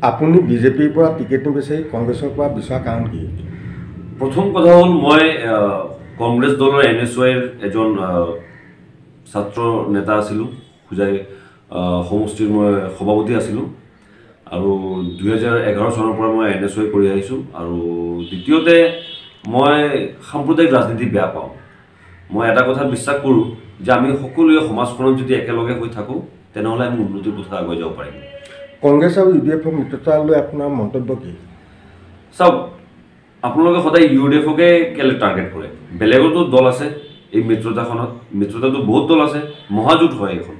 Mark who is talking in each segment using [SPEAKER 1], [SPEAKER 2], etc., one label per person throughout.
[SPEAKER 1] আপুনি বিজেপিৰ পৰা টিকেট নিবিচাৰি কংগ্ৰেছৰ পৰা বিচৰা কাৰণ কি?
[SPEAKER 2] প্ৰথম কথা হ'ল মই কংগ্ৰেছ দলৰ NSYৰ এজন ছাত্ৰ নেতা আছিলোঁ, খুজাই সমষ্টিৰ মই সভাপতি আছিলোঁ আৰু 2011 চনৰ পৰা মই NSY কৰি আহিছোঁ। আৰু দ্বিতীয়তে মই সাম্প্ৰদায়িক ৰাজনীতি বেয়া পাওঁ। মই এটা কথা বিশ্বাস কৰোঁ যে আমি সকলোৱে সমাজখনত যদি একেলগে হৈ থাকোঁ তেনেহ'লে আমি উন্নতিৰ পথত আগুৱাই যাব পাৰিম।
[SPEAKER 1] কংগ্ৰেছ আৰু UDFৰ মিত্ৰতাক লৈ আপোনাৰ মন্তব্য কি?
[SPEAKER 2] চাওক, আপোনালোকে সদায় UDFকে কেলে টাৰ্গেট কৰে? বেলেগতো দল আছে এই মিত্ৰতাটো বহুত দল আছে, মহাজোঁট হয় এখন।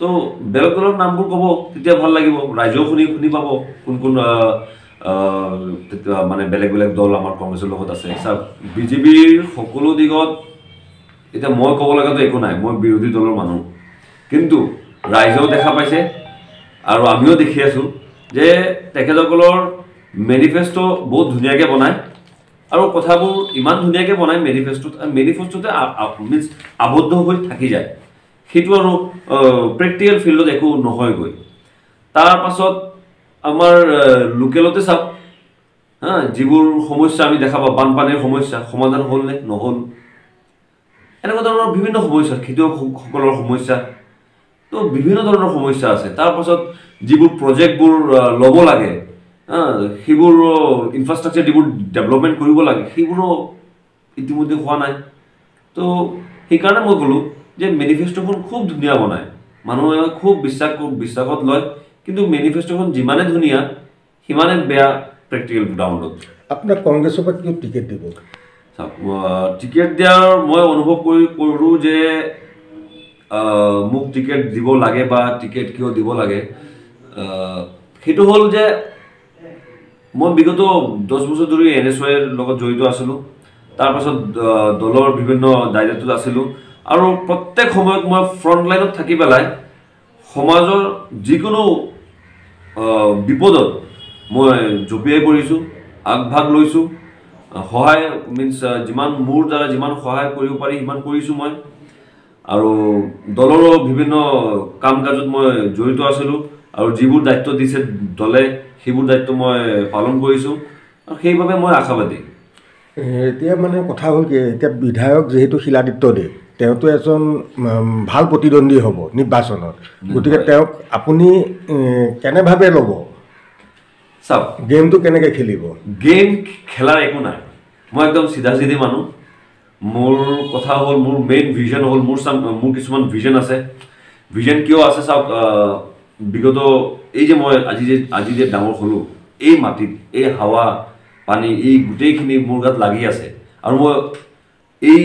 [SPEAKER 2] তো বেলেগ দলৰ নামবোৰ ক'ব, তেতিয়া ভাল লাগিব, ৰাইজেও শুনি পাব কোন কোন মানে বেলেগ বেলেগ দল আমাৰ কংগ্ৰেছৰ লগত আছে। চাওক, বিজেপিৰ সকলো দিগত এতিয়া মই ক'ব লগাটো একো নাই, মই বিৰোধী দলৰ মানুহ, কিন্তু ৰাইজেও দেখা পাইছে আৰু আমিও দেখি আছোঁ যে তেখেতসকলৰ মেনিফেষ্টো বহুত ধুনীয়াকৈ বনায় আৰু কথাবোৰ ইমান ধুনীয়াকৈ বনায়, মেনিফেষ্টোতে মিনছ আবদ্ধ হৈ থাকি যায়। সেইটো আৰু প্ৰেক্টিকেল ফিল্ডত একো নহয়গৈ। তাৰ পাছত আমাৰ লোকেলতে চাওক, যিবোৰ সমস্যা আমি দেখা পাওঁ, বানপানীৰ সমস্যা সমাধান হ'ল নে? নহ'ল। এনেকুৱা ধৰণৰ বিভিন্ন সমস্যা, খেতিয়কসকলৰ সমস্যা, তো বিভিন্ন ধৰণৰ সমস্যা আছে। তাৰ পাছত যিবোৰ প্ৰজেক্টবোৰ ল'ব লাগে, সেইবোৰ ইনফ্ৰাষ্ট্ৰাকচাৰ যিবোৰ ডেভেলপমেণ্ট কৰিব লাগে, সেইবোৰো ইতিমধ্যে হোৱা নাই। তো সেইকাৰণে মই ক'লোঁ যে মেনিফেষ্টোখন খুব ধুনীয়া বনায়, মানুহে খুব বিশ্বাসত লয়, কিন্তু মেনিফেষ্টোখন যিমানে ধুনীয়া সিমানে বেয়া প্ৰেক্টিকেল গ্ৰাউণ্ডত।
[SPEAKER 1] আপোনাক কংগ্ৰেছৰ পৰা কিয় টিকেট দিব?
[SPEAKER 2] টিকেট দিয়াৰ মই অনুভৱ কৰোঁ যে মোক টিকেট দিব লাগে বা টিকেট কিয় দিব লাগে, সেইটো হ'ল যে মই বিগত 10 বছৰ ধৰি NSYৰ লগত জড়িত আছিলোঁ। তাৰপাছত দলৰ বিভিন্ন দায়িত্বত আছিলোঁ আৰু প্ৰত্যেক সময়ত মই ফ্ৰণ্ট লাইনত থাকি পেলাই সমাজৰ যিকোনো বিপদত মই জঁপিয়াই পৰিছোঁ, আগভাগ লৈছোঁ, সহায় মিনছ যিমান মোৰ দ্বাৰা যিমান সহায় কৰিব পাৰি সিমান কৰিছোঁ মই। আৰু দলৰো বিভিন্ন কাম কাজত মই জড়িত আছিলোঁ আৰু যিবোৰ দায়িত্ব দিছে দলে সেইবোৰ দায়িত্ব মই পালন কৰিছোঁ আৰু সেইবাবে মই আশাবাদী।
[SPEAKER 1] এতিয়া মানে কথা হ'ল কি, এতিয়া বিধায়ক যিহেতু শিলাদিত্য দেৱ, তেওঁতো এজন ভাল প্ৰতিদ্বন্দ্বী হ'ব নিৰ্বাচনত, গতিকে তেওঁক আপুনি কেনেভাৱে ল'ব?
[SPEAKER 2] চাওক,
[SPEAKER 1] গেমটো কেনেকৈ খেলিব?
[SPEAKER 2] গেম খেলাৰ একো নাই, মই একদম চিধা মানুহ। মোৰ কথা হ'ল, মোৰ মেইন ভিজন হ'ল, মোৰ কিছুমান ভিজন আছে। ভিজন কিয় আছে চাওক, বিগত এই যে মই আজি যে ডাঙৰ হ'লোঁ, এই মাটিত এই হাৱা পানী এই গোটেইখিনি মোৰ গাত লাগি আছে আৰু মই এই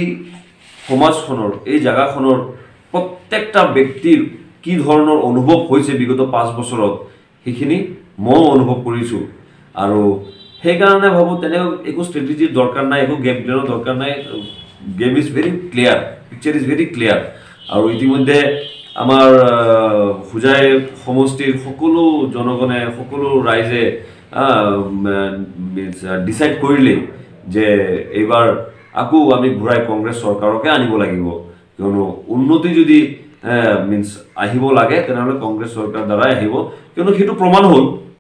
[SPEAKER 2] সমাজখনৰ এই জেগাখনৰ প্ৰত্যেকটা ব্যক্তিৰ কি ধৰণৰ অনুভৱ হৈছে বিগত 5 বছৰত সেইখিনি ময়ো অনুভৱ কৰিছোঁ। আৰু সেইকাৰণে ভাবোঁ তেনেকৈ একো ষ্ট্ৰেটেজিৰ দৰকাৰ নাই, একো গেম প্লেনৰ দৰকাৰ নাই। Game is very clear, picture is very clear. আৰু ইতিমধ্যে আমাৰ হোজাই সমষ্টিৰ সকলো জনগণে, সকলো ৰাইজে ডিচাইড কৰিলে যে এইবাৰ আকৌ আমি ঘূৰাই কংগ্ৰেছ চৰকাৰকে আনিব লাগিব, কিয়নো উন্নতি যদি মিনছ আহিব লাগে তেনেহ'লে কংগ্ৰেছ চৰকাৰ দ্বাৰাই আহিব, কিয়নো সেইটো প্ৰমাণ হ'ল